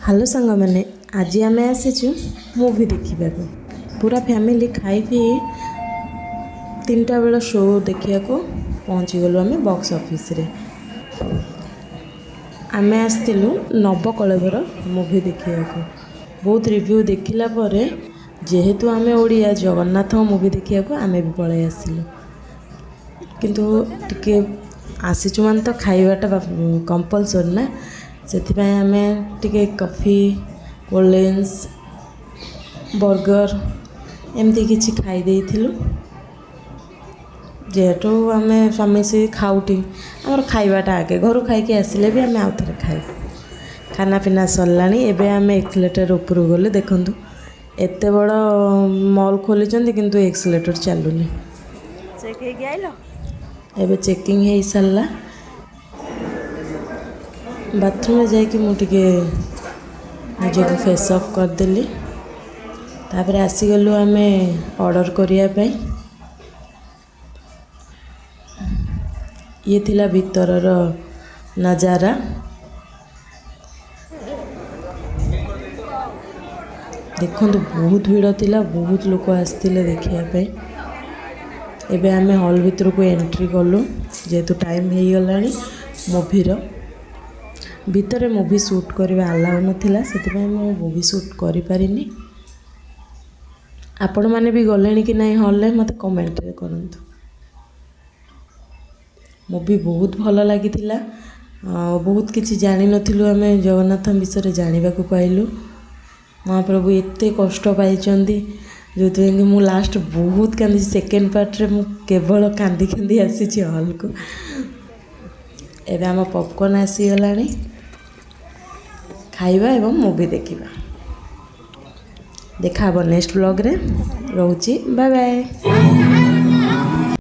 Hello सांग मैंने आज आम आसीचु मूवी देखा पूरा फैमिली खाई पी 3टा बेल शो देखा पहुँची गलु आम बॉक्स ऑफिस रे। आम आसलु नवकलेवर मूवी देखा बहुत रिव्यू देखला पर जेहेतु आम ओडिया जगन्नाथ मूवी देखा आम भी पलि आसिलु किंतु टिके आसीचु मान तो खाइबाटा कंपलसरी ना से आम टिके कॉफी कोल्ड ड्रिंक्स बर्गर एमती किसी खाई जेहेतु आम स्वामी से खाऊटी आमर खाइबाटा आगे घर खाई आसिले भी आम आउ थे खाई खाना पीना सरला एबे आम एक्सीलेटर ऊपर गले देखु एत बड़ मॉल खोली किंतु एक्सीलेटर चलुनी एबे चेकिंग हो सारा बाथरूम में जाकि मुझे निजक फेस ऑफ करदेली तापर आसीगलु आम ऑर्डर करने ये थिला भीतरर नजारा देखो बहुत भीड़ थिला बहुत लोग आसते देखापी एबे आम हॉल भीतर को एंट्री कलु जेहेतु टाइम हो गला मूवीर भितर मूवी शूट करवा अलाउ नाला से मूवी शूट कर पारिनी आपण मैंने भी गले कि नहीं हॉल मत कमेंट करूँ मूवी बहुत भल लगी बहुत किसी जानी नथिलु आम जगन्नाथ विषय जानवा पाइलु महाप्रभु एत कष्ट पाई जो कि मु लास्ट बहुत कांदी सेकेंड पार्ट रे मु केवल कांदी कांदी आसी हॉल को एबे आम पॉपकॉर्न आसीगला खाइबा एवं मूवी देखिबा देखा नेक्स्ट ब्लॉग रे रोची बाय बाय।